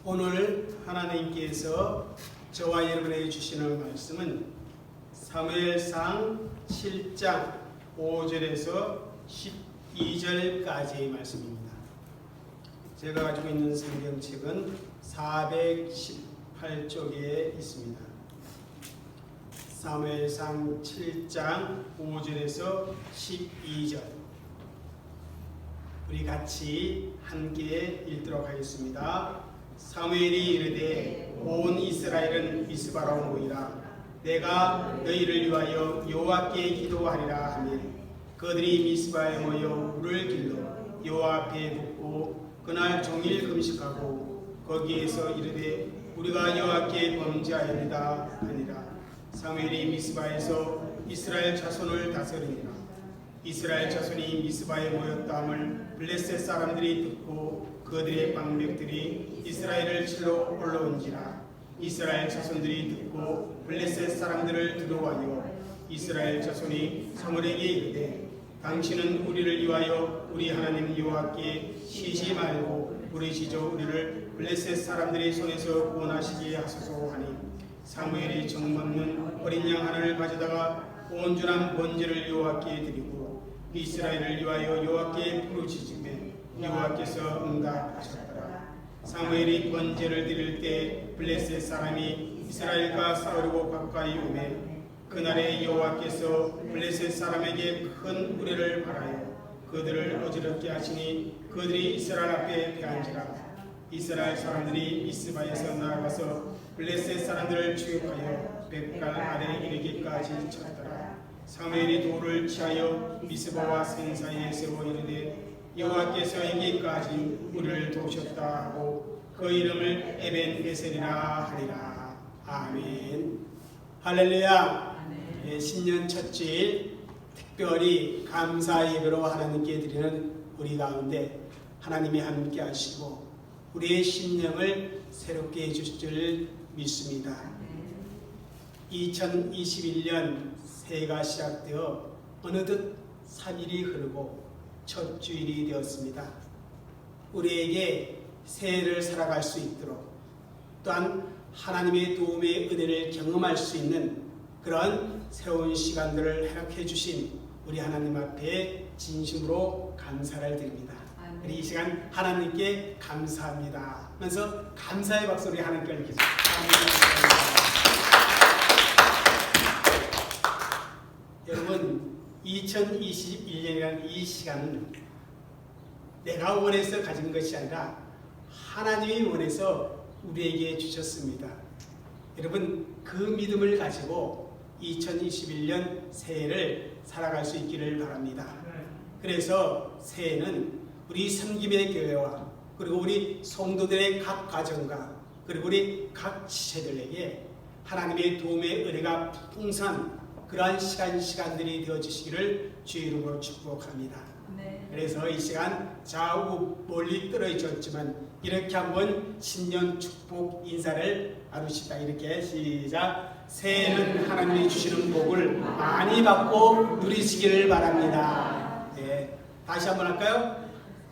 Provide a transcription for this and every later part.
오늘 하나님께서 저와 여러분에게 주시는 말씀은 사무엘상 7장 5절에서 12절까지의 말씀입니다. 제가 가지고 있는 성경책은 418쪽에 있습니다. 사무엘상 7장 5절에서 12절 우리 같이 함께 읽도록 하겠습니다. 사무엘이 이르되 온 이스라엘은 미스바로 모이라. 내가 너희를 위하여 여호와께 기도하리라 하니 그들이 미스바에 모여 물을 길러 여호와 앞에 붓고 그날 종일 금식하고 거기에서 이르되 우리가 여호와께 범죄하였다 하니라. 사무엘이 미스바에서 이스라엘 자손을 다스리니라. 이스라엘 자손이 미스바에 모였다함을 블레셋 사람들이 듣고 그들의 방백들이 이스라엘을 치러 올라온지라. 이스라엘 자손들이 듣고 블레셋 사람들을 두려워하여 이스라엘 자손이 사무엘에게 이르되 당신은 우리를 위하여 우리 하나님 여호와께 쉬지 말고 부르시죠 우리를 블레셋 사람들의 손에서 구원하시게 하소서 하니 사무엘이 정먹는 어린 양 하나를 가져다가 온전한 번제를 여호와께 드리고 이스라엘을 위하여 여호와께 부르짖으며 여호와께서 응답하셨더라. 사무엘이 번제를 드릴 때 블레셋 사람이 이스라엘과 싸우려고 가까이 오매 그날에 여호와께서 블레셋 사람에게 큰 우레를 발하여 그들을 어지럽게 하시니 그들이 이스라엘 앞에 패한지라. 이스라엘 사람들이 미스바에서 나아가서 블레셋 사람들을 추격하여 백갈 아래 이르기까지 쳤더라. 사무엘이 돌을 취하여 미스바와 생 사이에 세워 이르되 여호와께서 이기까지 우리를 도우셨다 하고 그 이름을 에벤에셀이라 하리라. 아멘. 할렐루야. 예, 신년 첫 주일 특별히 감사 예배로 하나님께 드리는 우리 가운데 하나님이 함께 하시고 우리의 심령을 새롭게 해주실 줄 믿습니다. 2021년 새해가 시작되어 어느덧 3일이 흐르고 첫 주일이 되었습니다. 우리에게 새해를 살아갈 수 있도록 또한 하나님의 도움의 은혜를 경험할 수 있는 그런 새로운 시간들을 허락해 주신 우리 하나님 앞에 진심으로 감사를 드립니다. 우리 이 시간 하나님께 감사합니다 하면서 감사의 박수 우리 하나님께 올리겠습니다. 여러분 2021년이라는 이 시간은 내가 원해서 가진 것이 아니라 하나님이 원해서 우리에게 주셨습니다. 여러분 그 믿음을 가지고 2021년 새해를 살아갈 수 있기를 바랍니다. 그래서 새해는 우리 섬김의 교회와 그리고 우리 성도들의 각 가정과 그리고 우리 각 지체들에게 하나님의 도움의 은혜가 풍성한 그러한 시간들이 되어주시기를 주의 이름으로 축복합니다. 네. 그래서 이 시간 좌우 멀리 떨어졌지만 이렇게 한번 신년 축복 인사를 나누시다. 이렇게 시작. 새해는 하나님이 주시는 복을 많이 받고 누리시기를 바랍니다. 네. 다시 한번 할까요?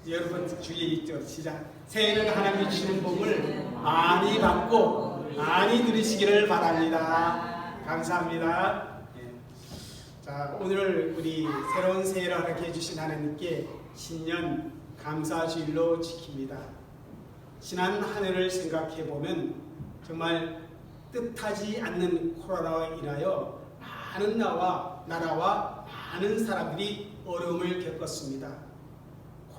여러분 주위에 있죠. 시작. 새해는 하나님이 주시는 복을 많이 받고 많이 누리시기를 바랍니다. 감사합니다. 자, 오늘 우리 새로운 새해를 허락해 주신 하나님께 신년 감사주일로 지킵니다. 지난 한 해를 생각해 보면 정말 뜻하지 않는 코로나로 인하여 많은 나라와 많은 사람들이 어려움을 겪었습니다.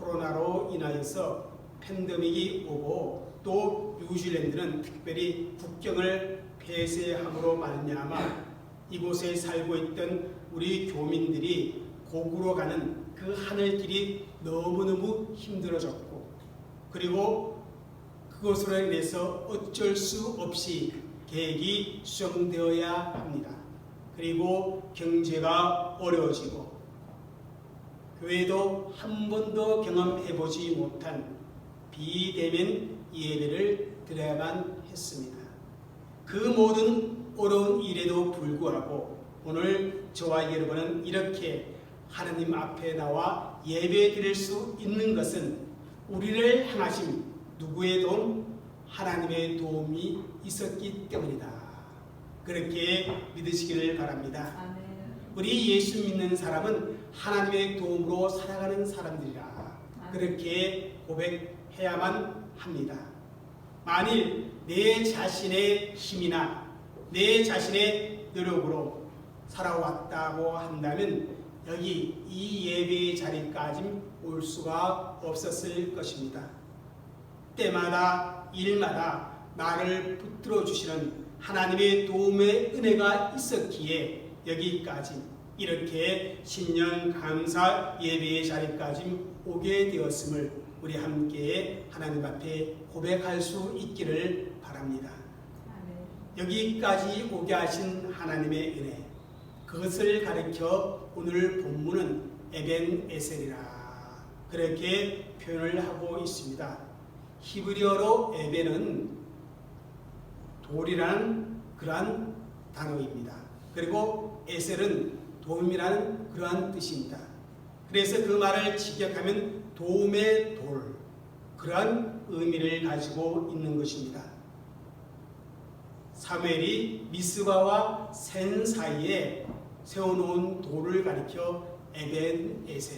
코로나로 인하여서 팬데믹이 오고 또 뉴질랜드는 특별히 국경을 폐쇄함으로 말미암아 이곳에 살고 있던 우리 교민들이 고국으로 가는 그 하늘길이 너무너무 힘들어졌고 그리고 그것으로 인해서 어쩔 수 없이 계획이 수정되어야 합니다. 그리고 경제가 어려워지고 교회도 한 번도 경험해보지 못한 비대면 예배를 드려야만 했습니다. 그 모든 어려운 일에도 불구하고 오늘 저와 여러분은 이렇게 하나님 앞에 나와 예배 드릴 수 있는 것은 우리를 향하신 누구의 도움? 하나님의 도움이 있었기 때문이다. 그렇게 믿으시기를 바랍니다. 아멘. 우리 예수 믿는 사람은 하나님의 도움으로 살아가는 사람들이라 그렇게 고백해야만 합니다. 만일 내 자신의 힘이나 내 자신의 노력으로 살아왔다고 한다면 여기 이 예배의 자리까지 올 수가 없었을 것입니다. 때마다 일마다 나를 붙들어 주시는 하나님의 도움의 은혜가 있었기에 여기까지 이렇게 신년 감사 예배의 자리까지 오게 되었음을 우리 함께 하나님 앞에 고백할 수 있기를 바랍니다. 여기까지 오게 하신 하나님의 은혜, 그것을 가리켜 오늘 본문은 에벤에셀이라 그렇게 표현을 하고 있습니다. 히브리어로 에벤은 돌이라는 그러한 단어입니다. 그리고 에셀은 도움이라는 그러한 뜻입니다. 그래서 그 말을 직역하면 도움의 돌, 그러한 의미를 가지고 있는 것입니다. 사무엘이 미스바와 센 사이에 세워놓은 돌을 가리켜 에벤에셀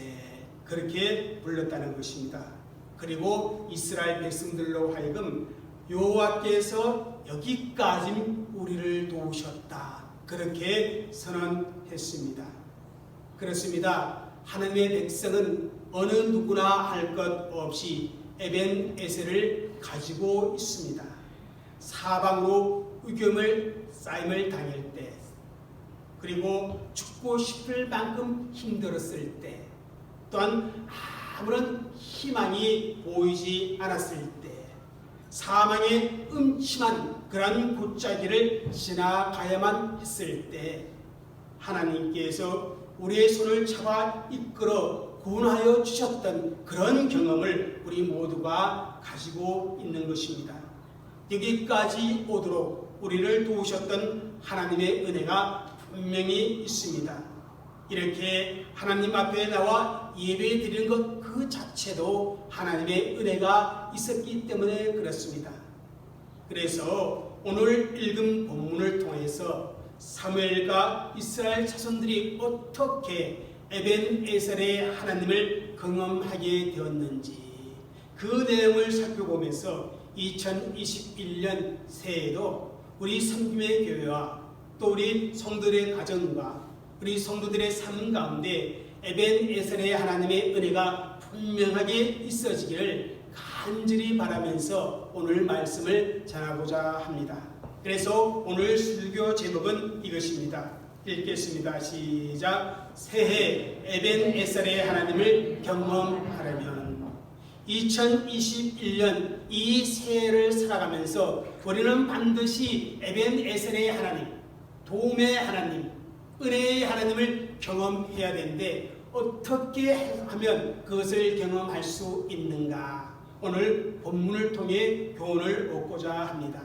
그렇게 불렀다는 것입니다. 그리고 이스라엘 백성들로 하여금 여호와께서 여기까지 우리를 도우셨다 그렇게 선언했습니다. 그렇습니다. 하나님의 백성은 어느 누구나 할 것 없이 에벤에셀을 가지고 있습니다. 사방으로 의겸을 쌓임을 당할 때, 그리고 죽고 싶을 만큼 힘들었을 때, 또한 아무런 희망이 보이지 않았을 때, 사망의 음침한 그런 골짜기를 지나가야만 했을 때 하나님께서 우리의 손을 잡아 이끌어 구원하여 주셨던 그런 경험을 우리 모두가 가지고 있는 것입니다. 여기까지 오도록 우리를 도우셨던 하나님의 은혜가 분명히 있습니다. 이렇게 하나님 앞에 나와 예배 드리는 것 그 자체도 하나님의 은혜가 있었기 때문에 그렇습니다. 그래서 오늘 읽은 본문을 통해서 사무엘과 이스라엘 자손들이 어떻게 에벤에셀의 하나님을 경험하게 되었는지 그 내용을 살펴보면서 2021년 새해에도 우리 섬김의 교회와 또 우리 성도들의 가정과 우리 성도들의 삶 가운데 에벤에셀의 하나님의 은혜가 분명하게 있어지기를 간절히 바라면서 오늘 말씀을 전하고자 합니다. 그래서 오늘 설교 제목은 이것입니다. 읽겠습니다. 시작. 새해 에벤에셀의 하나님을 경험하려면 2021년 이 새해를 살아가면서 우리는 반드시 에벤에셀의 하나님, 도움의 하나님, 은혜의 하나님을 경험해야 되는데 어떻게 하면 그것을 경험할 수 있는가? 오늘 본문을 통해 교훈을 얻고자 합니다.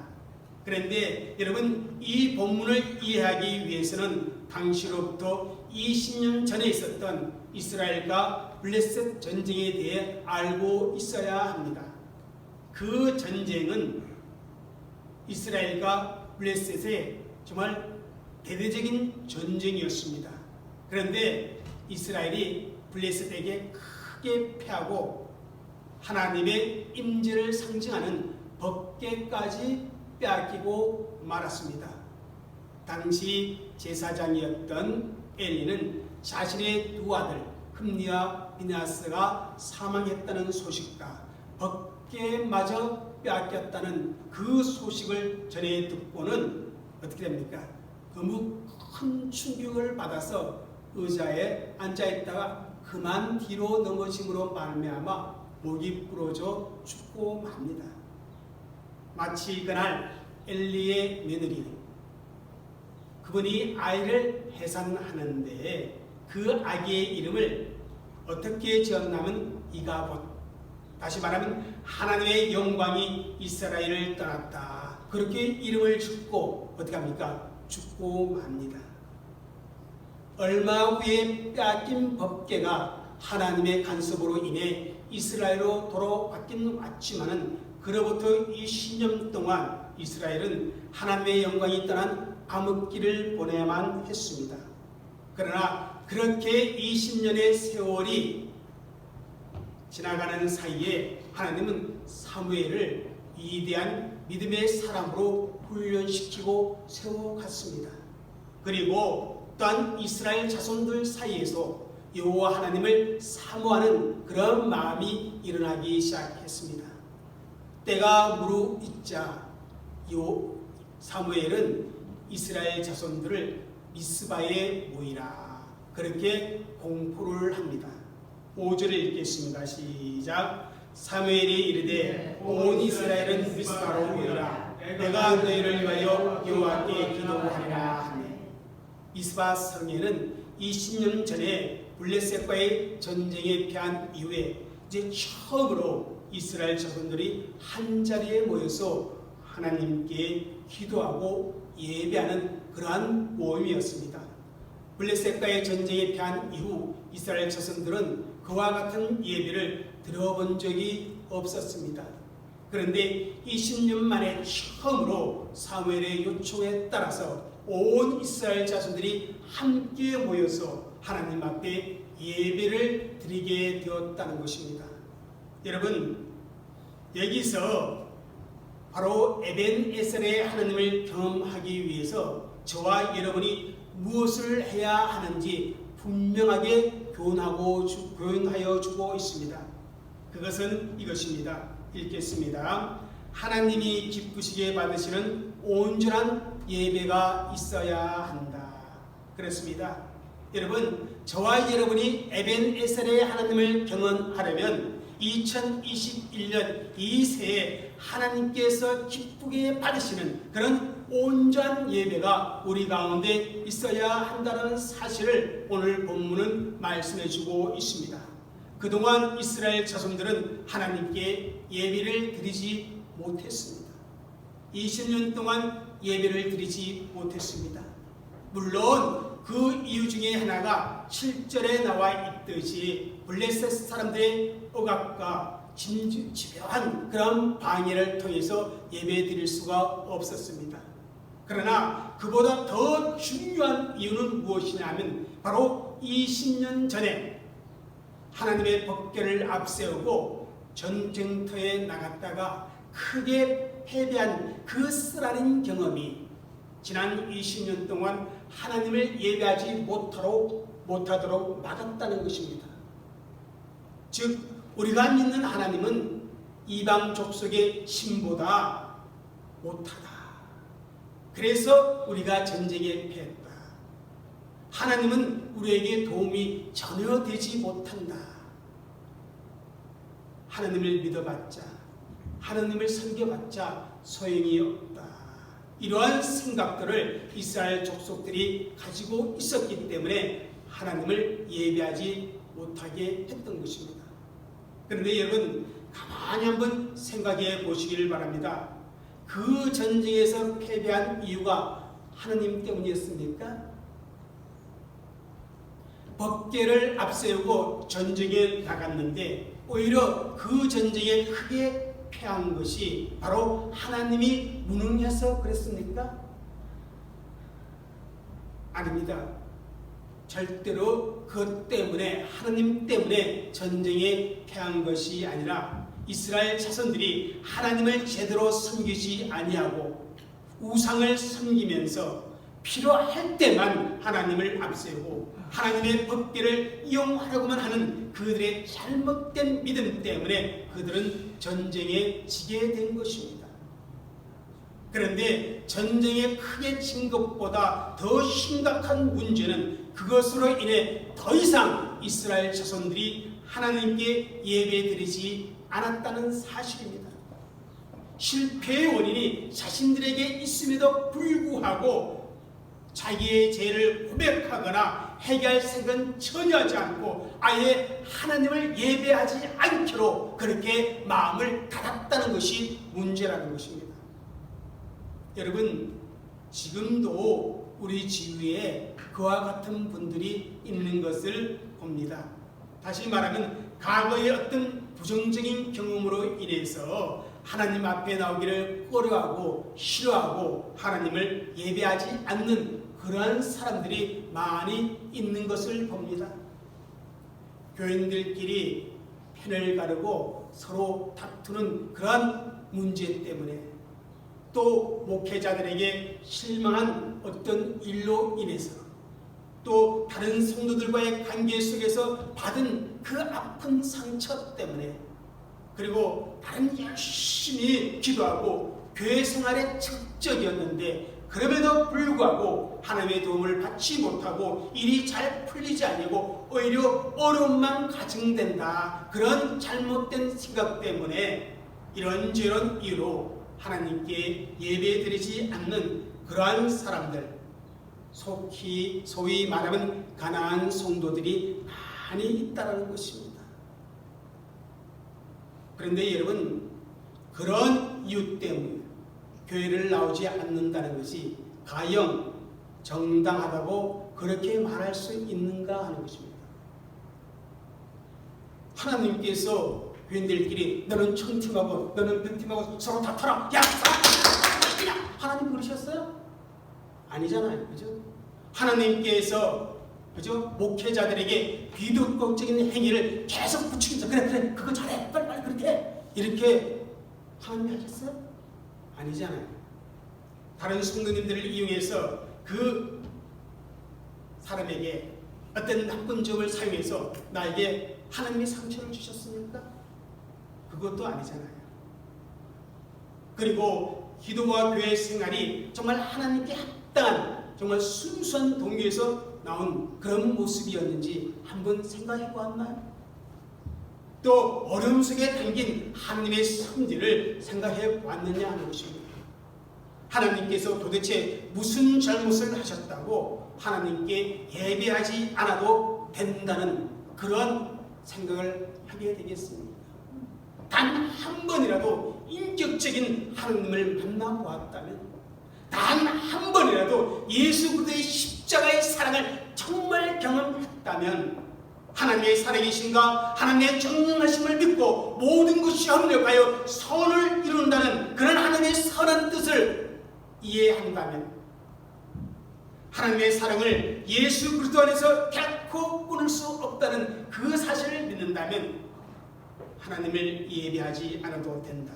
그런데 여러분 이 본문을 이해하기 위해서는 당시로부터 20년 전에 있었던 이스라엘과 블레셋 전쟁에 대해 알고 있어야 합니다. 그 전쟁은 이스라엘과 블레셋의 정말 대대적인 전쟁이었습니다. 그런데 이스라엘이 블레셋에게 크게 패하고 하나님의 임재를 상징하는 법궤까지 빼앗기고 말았습니다. 당시 제사장이었던 엘리는 자신의 두 아들 흠니와 비나스가 사망했다는 소식과 법궤마저 빼앗겼다는 그 소식을 전해 듣고는 어떻게 됩니까? 너무 큰 충격을 받아서 의자에 앉아있다가 그만 뒤로 넘어짐으로 말미암아 목이 부러져 죽고 맙니다. 마치 그날 엘리의 며느리 그분이 아이를 해산하는데 그 아기의 이름을 어떻게 지었냐면 이가봇, 다시 말하면 하나님의 영광이 이스라엘을 떠났다 그렇게 이름을 짓고 어떻게 합니까? 죽고 맙니다. 얼마 후에 빼앗긴 법궤가 하나님의 간섭으로 인해 이스라엘로 돌아왔긴 왔지만은 그로부터 이 10년 동안 이스라엘은 하나님의 영광이 떠난 암흑기를 보내야만 했습니다. 그러나 그렇게 20년의 세월이 지나가는 사이에 하나님은 사무엘을 위대한 믿음의 사람으로 훈련시키고 세워갔습니다. 그리고 또한 이스라엘 자손들 사이에서 여호와 하나님을 사모하는 그런 마음이 일어나기 시작했습니다. 때가 무르익자 사무엘은 이스라엘 자손들을 미스바에 모이라 그렇게 공포를 합니다. 5절을 읽겠습니다. 시작. 사무엘이 이르되 온 이스라엘은 미스바로 모이라 내가 너희를 위하여 여호와께 기도하리라 하네. 미스바 성에는 20년 전에 블레셋과의 전쟁에 패한 이후에 이제 처음으로 이스라엘 자손들이 한 자리에 모여서 하나님께 기도하고 예배하는 그러한 모임이었습니다. 블레셋과의 전쟁에 패한 이후 이스라엘 자손들은 그와 같은 예배를 들어본 적이 없었습니다. 그런데 20년 만에 처음으로 사무엘의 요청에 따라서 온 이스라엘 자손들이 함께 모여서 하나님 앞에 예배를 드리게 되었다는 것입니다. 여러분, 여기서 바로 에벤에셀의 하나님을 경험하기 위해서 저와 여러분이 무엇을 해야 하는지 분명하게 교훈하여 주고 있습니다. 그것은 이것입니다. 읽겠습니다. 하나님이 기쁘시게 받으시는 온전한 예배가 있어야 한다. 그렇습니다. 여러분, 저와 여러분이 에벤에셀의 하나님을 경험하려면 2021년 이 새해 하나님께서 기쁘게 받으시는 그런 온전한 예배가 우리 가운데 있어야 한다는 사실을 오늘 본문은 말씀해 주고 있습니다. 그동안 이스라엘 자손들은 하나님께 예배를 드리지 못했습니다. 20년 동안 예배를 드리지 못했습니다. 물론 그 이유 중에 하나가 7절에 나와 있듯이 블레셋 사람들의 억압과 집요한 그런 방해를 통해서 예배 드릴 수가 없었습니다. 그러나 그보다 더 중요한 이유는 무엇이냐면 바로 20년 전에 하나님의 법궤를 앞세우고 전쟁터에 나갔다가 크게 패배한 그 쓰라린 경험이 지난 20년 동안 하나님을 예배하지 못하도록 막았다는 것입니다. 즉 우리가 믿는 하나님은 이방 족속의 신보다 못하다. 그래서 우리가 전쟁에 패했다. 하나님은 우리에게 도움이 전혀 되지 못한다. 하나님을 믿어봤자, 하나님을 섬겨봤자 소용이 없다. 이러한 생각들을 이스라엘 족속들이 가지고 있었기 때문에 하나님을 예배하지 못하게 했던 것입니다. 그런데 여러분, 가만히 한번 생각해 보시기를 바랍니다. 그 전쟁에서 패배한 이유가 하나님 때문이었습니까? 법궤를 앞세우고 전쟁에 나갔는데 오히려 그 전쟁에 크게 패한 것이 바로 하나님이 무능해서 그랬습니까? 아닙니다. 절대로 그것 때문에, 하나님 때문에 전쟁에 패한 것이 아니라 이스라엘 자손들이 하나님을 제대로 섬기지 아니하고 우상을 섬기면서 필요할 때만 하나님을 앞세우고 하나님의 법궤를 이용하려고만 하는 그들의 잘못된 믿음 때문에 그들은 전쟁에 지게 된 것입니다. 그런데 전쟁에 크게 진 것보다 더 심각한 문제는 그것으로 인해 더 이상 이스라엘 자손들이 하나님께 예배드리지 않았다는 사실입니다. 실패의 원인이 자신들에게 있음에도 불구하고 자기의 죄를 고백하거나 해결할 생각은 전혀 하지 않고 아예 하나님을 예배하지 않기로 그렇게 마음을 닫았다는 것이 문제라는 것입니다. 여러분, 지금도 우리 주위에 그와 같은 분들이 있는 것을 봅니다. 다시 말하면 과거의 어떤 부정적인 경험으로 인해서 하나님 앞에 나오기를 꺼려하고 싫어하고 하나님을 예배하지 않는 그러한 사람들이 많이 있는 것을 봅니다. 교인들끼리 편을 가르고 서로 다투는 그러한 문제 때문에 또 목회자들에게 실망한 어떤 일로 인해서 또 다른 성도들과의 관계 속에서 받은 그 아픈 상처 때문에 그리고 다른 열심히 기도하고 교회 생활에 적극적이었는데 그럼에도 불구하고 하나님의 도움을 받지 못하고 일이 잘 풀리지 않고 오히려 어려움만 가중된다. 그런 잘못된 생각 때문에 이런저런 이유로 하나님께 예배드리지 않는 그러한 사람들, 소위 말하면 가난한 성도들이 많이 있다는 것입니다. 그런데 여러분, 그런 이유 때문에 교회를 나오지 않는다는 것이 가령 정당하다고 그렇게 말할 수 있는가 하는 것입니다. 하나님께서 교인들끼리 너는 청팀하고 너는 백팀하고 서로 다퉈라. 야! 하나님 그러셨어요? 아니잖아요. 그죠? 하나님께서 그죠? 목회자들에게 비도덕적인 행위를 계속 부추기면서 그래 그거 잘해 빨리 그렇게 해. 이렇게 하나님이 하셨어요? 아니잖아요. 다른 성도님들을 이용해서 그 사람에게 어떤 나쁜 점을 사용해서 나에게 하나님이 상처를 주셨습니까? 그것도 아니잖아요. 그리고 기도와 교회 생활이 정말 하나님께 합당한 정말 순수한 동기에서 나온 그런 모습이었는지 한번 생각해 보았나요? 또 어려움 속에 담긴 하나님의 섭리를 생각해 보았느냐 하는 것입니다. 하나님께서 도대체 무슨 잘못을 하셨다고 하나님께 예배하지 않아도 된다는 그런 생각을 하게 되겠습니다. 단 한 번이라도 인격적인 하나님을 만나보았다면, 단 한 번이라도 예수 그리스도의 십자가의 사랑을 정말 경험했다면 하나님의 살아계신가 하나님의 전능하심을 믿고 모든 것이 협력하여 선을 이룬다는 그런 하나님의 선한 뜻을 이해한다면, 하나님의 사랑을 예수 그리스도 안에서 결코 끊을 수 없다는 그 사실을 믿는다면 하나님을 예배하지 않아도 된다.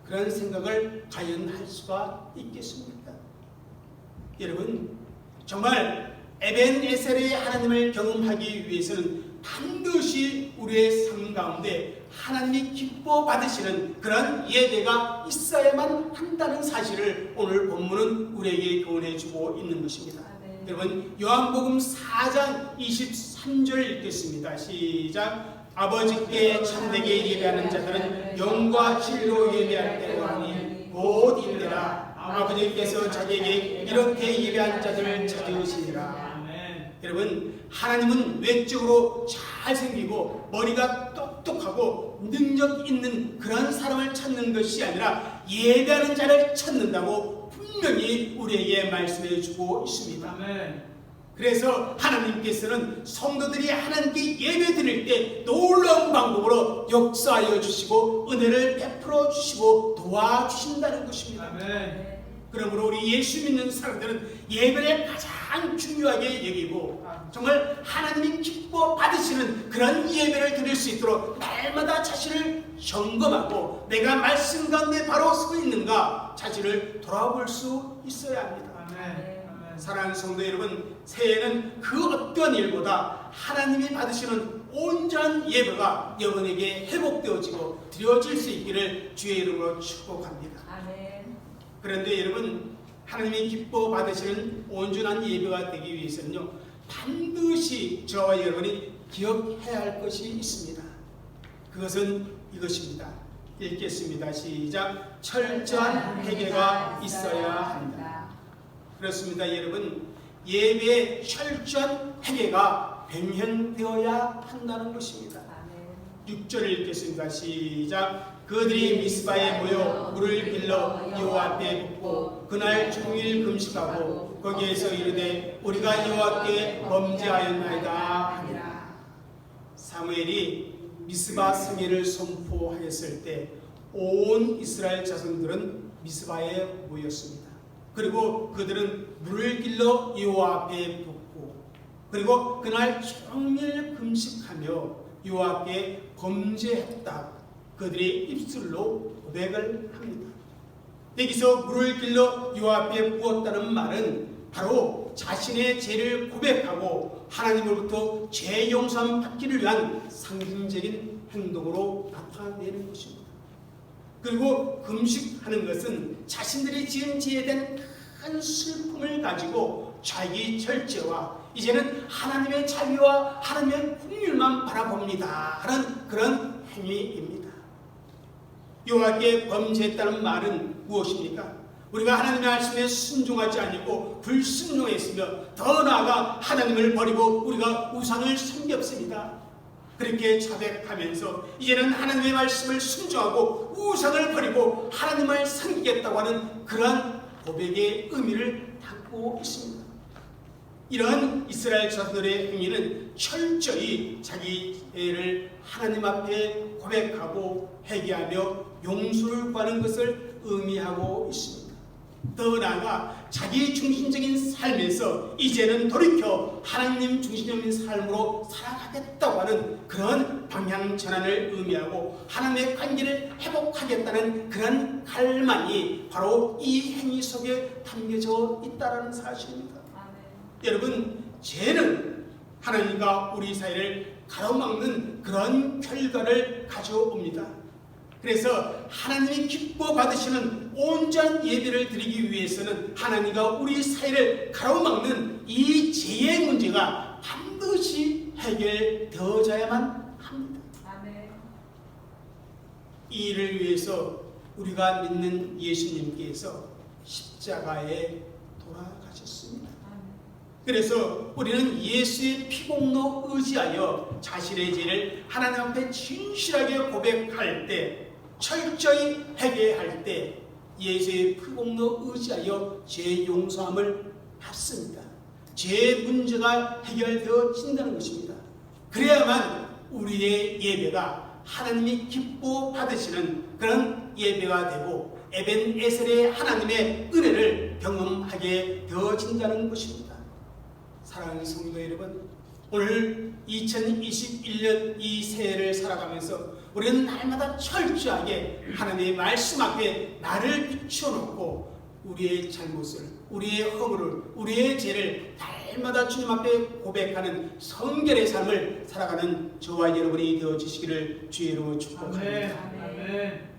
그런 생각을 과연 할 수가 있겠습니까? 여러분, 정말 에벤에셀의 하나님을 경험하기 위해서는 반드시 우리의 삶 가운데 하나님이 기뻐 받으시는 그런 예배가 있어야만 한다는 사실을 오늘 본문은 우리에게 교훈해 주고 있는 것입니다. 여러분, 요한복음 4장 23절 읽겠습니다. 시작. 아버지께 참되게 예배하는 자들은 영과 진리로 예배할 때가 오니 곧 이때라. 아버지께서 자기에게 이렇게 예배한 자들을 찾으시니라. 여러분, 하나님은 외적으로 잘생기고 머리가 똑똑하고 능력 있는 그런 사람을 찾는 것이 아니라 예배하는 자를 찾는다고 분명히 우리에게 말씀해 주고 있습니다. 아멘. 그래서 하나님께서는 성도들이 하나님께 예배 드릴 때 놀라운 방법으로 역사하여 주시고 은혜를 베풀어 주시고 도와주신다는 것입니다. 아멘. 그러므로 우리 예수 믿는 사람들은 예배를 가장 중요하게 여기고 정말 하나님이 기뻐 받으시는 그런 예배를 드릴 수 있도록 날마다 자신을 점검하고 내가 말씀 가운데 바로 서 있는가 자신을 돌아볼 수 있어야 합니다. 아멘. 사랑하는 성도 여러분, 새해에는 그 어떤 일보다 하나님이 받으시는 온전한 예배가 여러분에게 회복되어지고 드려질 수 있기를 주의 이름으로 축복합니다. 아멘. 그런데 여러분, 하나님이 기뻐 받으시는 온전한 예배가 되기 위해서는요, 반드시 저와 여러분이 기억해야 할 것이 있습니다. 그것은 이것입니다. 읽겠습니다. 시작. 철저한 회개가 있어야 한다. 그렇습니다. 여러분, 예배의 철저한 회개가 변형되어야 한다는 것입니다. 6절을 읽겠습니다. 시작. 그들이 미스바에 모여 물을 길러 여호와 앞에 붓고 그날 종일 금식하고 거기에서 이르되 우리가 여호와께 범죄하였나이다 하니라. 사무엘이 미스바 성회를 선포하였을 때 온 이스라엘 자손들은 미스바에 모였습니다. 그리고 그들은 물을 길러 여호와 앞에 붓고 그리고 그날 종일 금식하며 여호와 앞에 범죄했다. 그들의 입술로 고백을 합니다. 여기서 물을 길러 여호와 앞에 부었다는 말은 바로 자신의 죄를 고백하고 하나님으로부터 죄 용서함 받기를 위한 상징적인 행동으로 나타내는 것입니다. 그리고 금식하는 것은 자신들이 지은 죄에 대한 큰 슬픔을 가지고 자기 절제와 이제는 하나님의 자비와 하나님의 긍휼만 바라봅니다 하는 그런 행위입니다. 여호와께 범죄했다는 말은 무엇입니까? 우리가 하나님의 말씀에 순종하지 아니고 불순종했으며 더 나아가 하나님을 버리고 우리가 우상을 섬겼습니다. 그렇게 자백하면서 이제는 하나님의 말씀을 순종하고 우상을 버리고 하나님을 섬기겠다고 하는 그러한 고백의 의미를 담고 있습니다. 이러한 이스라엘 자손들의 행위는 철저히 자기 죄를 하나님 앞에 고백하고 회개하며 용서를 구하는 것을 의미하고 있습니다. 더 나아가 자기 중심적인 삶에서 이제는 돌이켜 하나님 중심적인 삶으로 살아가겠다고 하는 그런 방향 전환을 의미하고 하나님의 관계를 회복하겠다는 그런 갈망이 바로 이 행위 속에 담겨져 있다는 사실입니다. 아멘. 여러분, 죄는 하나님과 우리 사이를 가로막는 그런 결과를 가져옵니다. 그래서 하나님이 기뻐 받으시는 온전한 예배를 드리기 위해서는 하나님과 우리 사이를 가로막는 이 죄의 문제가 반드시 해결되어져야만 합니다. 아멘. 이 일을 위해서 우리가 믿는 예수님께서 십자가에 돌아가셨습니다. 그래서 우리는 예수의 피공로 의지하여 자신의 죄를 하나님 앞에 진실하게 고백할 때, 철저히 회개할 때 예수의 피공로 의지하여 죄 용서함을 받습니다. 죄의 문제가 해결되어진다는 것입니다. 그래야만 우리의 예배가 하나님이 기뻐 받으시는 그런 예배가 되고 에벤에셀의 하나님의 은혜를 경험하게 되어진다는 것입니다. 사랑하는 성도 여러분, 오늘 2021년 이 새해를 살아가면서 우리는 날마다 철저하게 하나님의 말씀 앞에 나를 비춰놓고 우리의 잘못을, 우리의 허물을, 우리의 죄를 날마다 주님 앞에 고백하는 성결의 삶을 살아가는 저와 여러분이 되어주시기를 주의 이름으로 축복합니다. 아멘.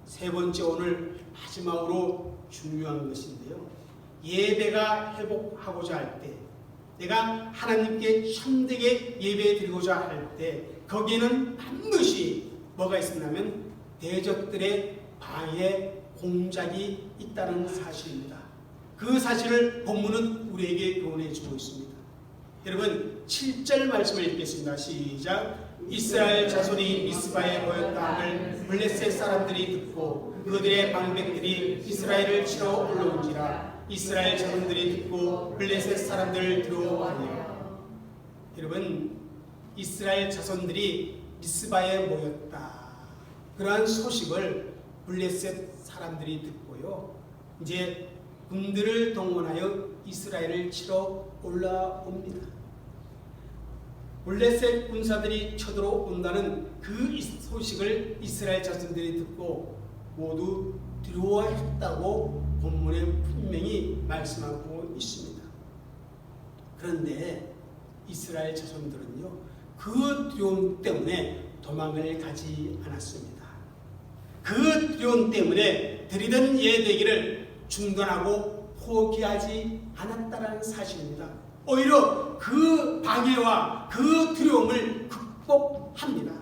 세 번째, 오늘 마지막으로 중요한 것인데요, 예배가 회복하고자 할 때, 내가 하나님께 참되게 예배드리고자 할 때 거기에는 반드시 뭐가 있었냐면 대적들의 방해 공작이 있다는 사실입니다. 그 사실을 본문은 우리에게 교훈해주고 있습니다. 여러분, 7절 말씀을 읽겠습니다. 시작. 이스라엘 자손이 미스바에 모였다 함을 블레셋 사람들이 듣고 그들의 방백들이 이스라엘을 치러 올라온지라. 이스라엘 자손들이 듣고 블레셋 사람들을 두려워하며. 여러분, 이스라엘 자손들이 미스바에 모였다, 그러한 소식을 블레셋 사람들이 듣고요, 이제 군들을 동원하여 이스라엘을 치러 올라옵니다. 블레셋 군사들이 쳐들어온다는 그 소식을 이스라엘 자손들이 듣고 모두 두려워했다고 본문에 분명히 말씀하고 있습니다. 그런데 이스라엘 자손들은요, 그 두려움 때문에 도망을 가지 않았습니다. 그 두려움 때문에 드리던 예배기를 중단하고 포기하지 않았다는 사실입니다. 오히려 그 방해와 그 두려움을 극복합니다.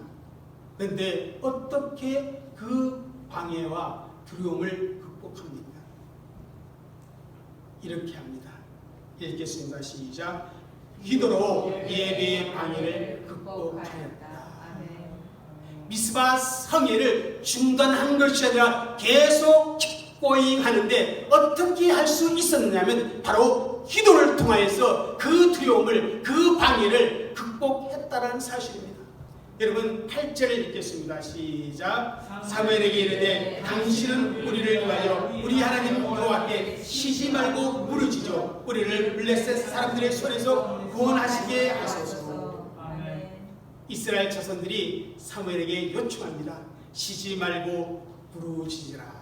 그런데 어떻게 그 방해와 두려움을 극복합니까? 이렇게 합니다. 읽겠습니다. 시작. 기도로 예배의 방해를 극복하였다. 미스바 성회를 중단한 것이 아니라 계속 킥고잉 하는데 어떻게 할 수 있었냐면 바로 기도를 통하여서 그 두려움을, 그 방해를 극복했다는 사실입니다. 여러분 8절을 읽겠습니다. 시작. 사무엘에게 이르되 당신은 우리를 위하여 우리 하나님 여호와께 쉬지 말고 부르짖어 우리를 블레셋 사람들의 손에서 구원하시게 하소서. 이스라엘 자손들이 사무엘에게 요청합니다. 쉬지 말고 부르짖으라.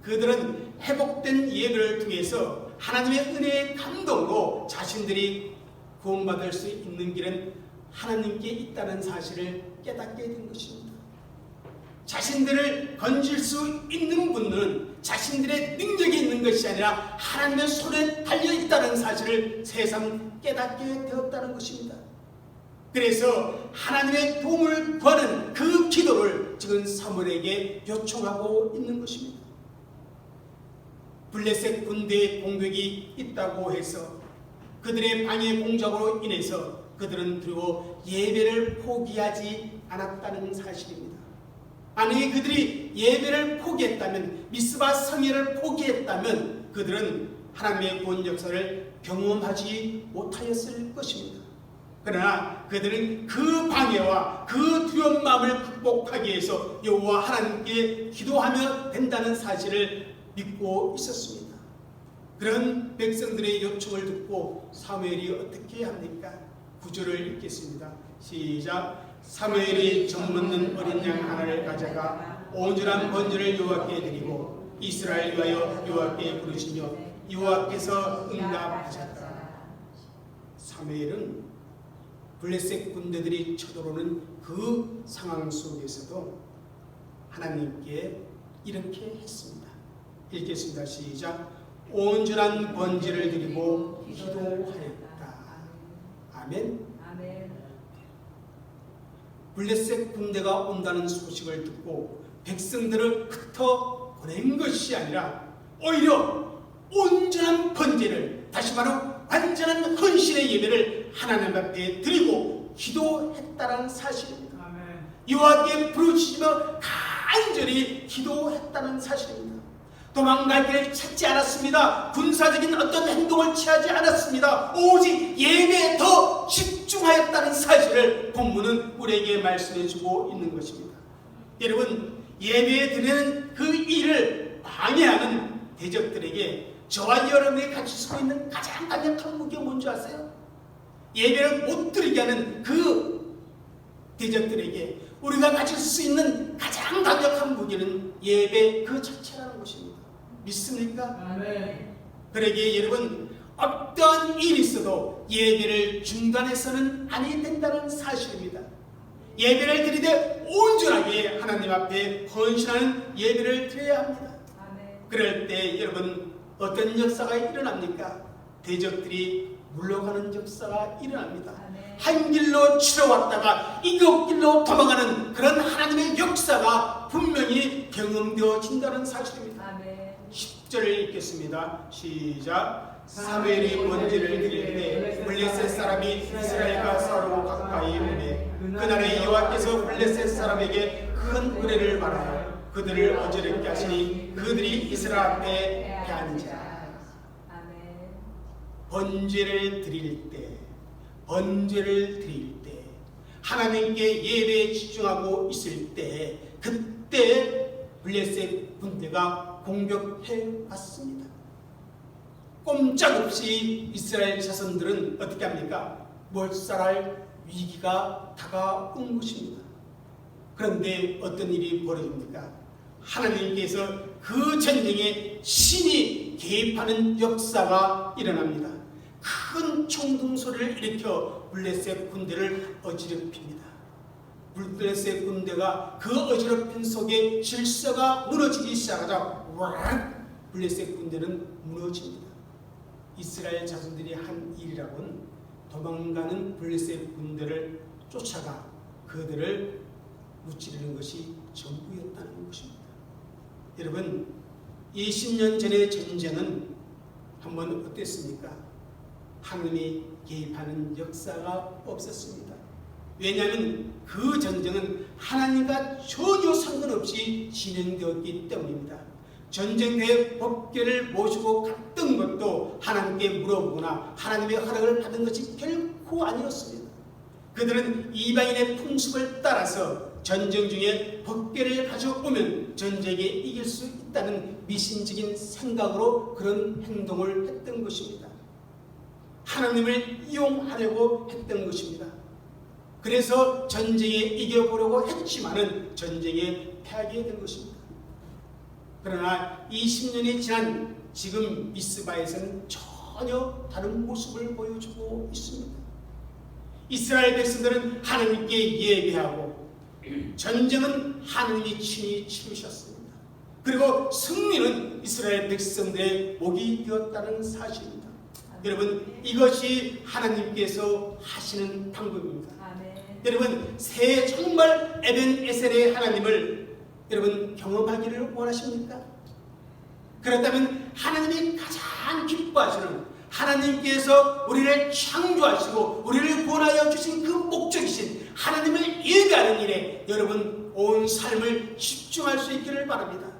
그들은 회복된 예배를 통해서 하나님의 은혜의 감동으로 자신들이 구원받을 수 있는 길은 하나님께 있다는 사실을 깨닫게 된 것입니다. 자신들을 건질 수 있는 분은 자신들의 능력이 있는 것이 아니라 하나님의 손에 달려있다는 사실을 새삼 깨닫게 되었다는 것입니다. 그래서 하나님의 도움을 구하는 그 기도를 지금 사무엘에게 요청하고 있는 것입니다. 블레셋 군대의 공격이 있다고 해서 그들의 방해 공작으로 인해서 그들은 그리고 예배를 포기하지 않았다는 사실입니다. 만약에 그들이 예배를 포기했다면, 미스바 성회를 포기했다면 그들은 하나님의 구원 역사를 경험하지 못하였을 것입니다. 그러나 그들은 그 방해와 그 두려운 마음을 극복하기 위해서 여호와 하나님께 기도하며 된다는 사실을 믿고 있었습니다. 그런 백성들의 요청을 듣고 사무엘이 어떻게 합니까? 9절을 읽겠습니다. 시작. 사무엘이 정먹는 어린 양 하나를 가져가 온전한 번제를 여호와께 드리고 이스라엘 위하여 여호와께 부르시며 여호와께서 응답하셨다. 사무엘은 블레셋 군대들이 쳐들어오는 그 상황 속에서도 하나님께 이렇게 했습니다. 읽겠습니다. 시작. 온전한 번제를 드리고 기도하였다. 아멘. 블레셋 군대가 온다는 소식을 듣고 백성들을 흩어 보낸 것이 아니라 오히려 온전한 번제를, 다시 말하면 완전한 헌신의 예배를 하나님 앞에 드리고 기도했다는 사실입니다. 여호와께 부르짖으며 간절히 기도했다는 사실입니다. 도망갈 길을 찾지 않았습니다. 군사적인 어떤 행동을 취하지 않았습니다. 오직 예배에 더 집중하였다는 사실을 본문은 우리에게 말씀해주고 있는 것입니다. 여러분, 예배에 드리는 그 일을 방해하는 대적들에게 저와 여러분이 가질 수 있는 가장 강력한 무기가 뭔지 아세요? 예배를 못 드리게 하는 그 대적들에게 우리가 가질 수 있는 가장 강력한 무기는 예배 그 자체라는 것입니다. 믿습니까? 아멘. 그러기에 여러분, 어떤 일이 있어도 예배를 중단해서는 아니 된다는 사실입니다. 예배를 드리되 온전하게 하나님 앞에 헌신하는 예배를 드려야 합니다. 아멘. 그럴 때 여러분, 어떤 역사가 일어납니까? 대적들이 물러가는 역사가 일어납니다. 아멘. 한 길로 치러왔다가 이국 길로 도망가는 그런 하나님의 역사가 분명히 경험되어진다는 사실입니다. 10절을 읽겠습니다. 시작. 사무엘이 번제를 드릴 때 블레셋 사람이 이스라엘과 싸우고 가까이 오매 그날에 여호와께서 블레셋 사람에게 큰 은혜를 말하여 그들을 어지럽게 하시니 그들이 이스라엘 앞에 패한지라. 번제를 드릴 때 하나님께 예배에 집중하고 있을 때 그때 블레셋 군대가 공격해 왔습니다. 꼼짝없이 이스라엘 자손들은 어떻게 합니까? 몰살할 위기가 다가온 것입니다. 그런데 어떤 일이 벌어집니까? 하나님께서 그 전쟁에 신이 개입하는 역사가 일어납니다. 큰 총등 소리를 일으켜 블레셋 군대를 어지럽힙니다. 블레셋 군대가 그 어지럽힘 속에 질서가 무너지기 시작하자 블레셋 군대는 무너집니다. 이스라엘 자손들이 한 일이라고는 도망가는 블레셋 군대를 쫓아가 그들을 무찌르는 것이 전부였다는 것입니다. 여러분, 20년 전의 전쟁은 한번 어땠습니까? 하나님이 개입하는 역사가 없었습니다. 왜냐하면 그 전쟁은 하나님과 전혀 상관없이 진행되었기 때문입니다. 전쟁터에 법궤를 모시고 갔던 것도 하나님께 물어보거나 하나님의 허락을 받은 것이 결코 아니었습니다. 그들은 이방인의 풍습을 따라서 전쟁 중에 법궤를 가져오면 전쟁에 이길 수 있다는 미신적인 생각으로 그런 행동을 했던 것입니다. 하나님을 이용하려고 했던 것입니다. 그래서 전쟁에 이겨보려고 했지만은 전쟁에 패하게 된 것입니다. 그러나 20년이 지난 지금 미스바에서는 전혀 다른 모습을 보여주고 있습니다. 이스라엘 백성들은 하나님께 예배하고 전쟁은 하나님이 친히 치르셨습니다. 그리고 승리는 이스라엘 백성들의 목이 되었다는 사실입니다. 여러분, 이것이 하나님께서 하시는 방법입니다. 여러분, 새 정말 에벤에셀의 하나님을 여러분 경험하기를 원하십니까? 그렇다면 하나님이 가장 기뻐하시는, 하나님께서 우리를 창조하시고 우리를 구원하여 주신 그 목적이신 하나님을 예배하는 일에 여러분 온 삶을 집중할 수 있기를 바랍니다.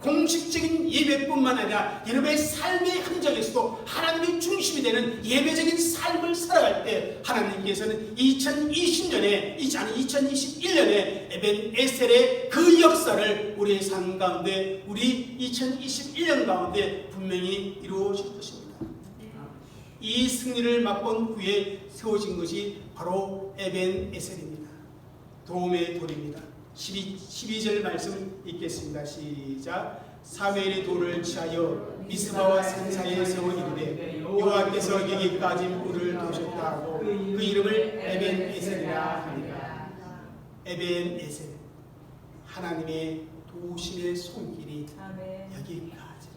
공식적인 예배뿐만 아니라 여러분의 삶의 현장에서도 하나님이 중심이 되는 예배적인 삶을 살아갈 때 하나님께서는 2021년에 에벤에셀의 그 역사를 우리의 삶 가운데, 우리 2021년 가운데 분명히 이루어질 것입니다. 이 승리를 맛본 후에 세워진 것이 바로 에벤에셀입니다. 도움의 돌입니다. 12절 말씀 읽겠습니다. 시작. 사무엘이 돌을 취하여 미스바와 산 사이에 세워 이르되 여호와께서 여기까지 물을 도셨다 하고 그 이름을 에벤에셀이라 하니라. 에벤에셀, 하나님의 도심의 손길이 여기까지,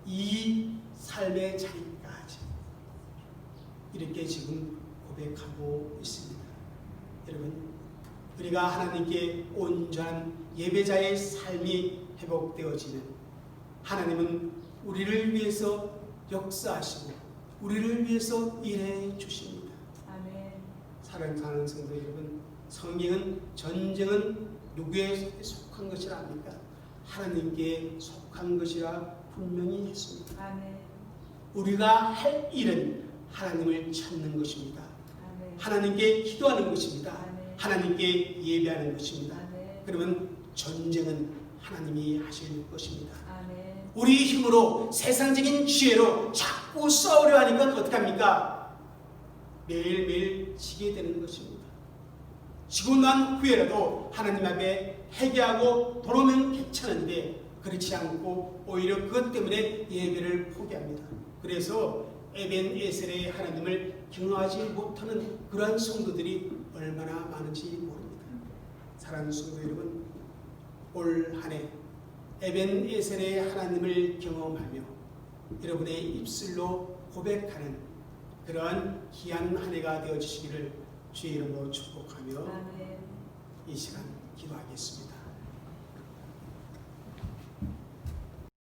이 삶의 자리까지 이렇게 지금 고백하고 있습니다. 여러분, 우리가 하나님께 온전한 예배자의 삶이 회복되어지면 하나님은 우리를 위해서 역사하시고 우리를 위해서 일해 주십니다. 아멘. 사랑하는 성도 여러분, 성경은 전쟁은 누구에 속한 것이라 합니까? 하나님께 속한 것이라 분명히 했습니다. 아멘. 우리가 할 일은 하나님을 찾는 것입니다. 아멘. 하나님께 기도하는 것입니다. 아멘. 하나님께 예배하는 것입니다. 아멘. 그러면 전쟁은 하나님이 하실 것입니다. 아멘. 우리 힘으로 세상적인 지혜로 자꾸 싸우려 하니까 어떡합니까? 매일매일 지게 되는 것입니다. 지고 난 후에라도 하나님 앞에 회개하고 돌아오면 괜찮은데 그렇지 않고 오히려 그것 때문에 예배를 포기합니다. 그래서 에벤에셀의 하나님을 경외하지 못하는 그러한 성도들이 얼마나 많은지 모릅니다. 사랑하는 성도 여러분, 올 한 해 에벤에셀의 하나님을 경험하며 여러분의 입술로 고백하는 그러한 귀한 한 해가 되어주시기를 주의 이름으로 축복하며 아멘. 이 시간 기도하겠습니다.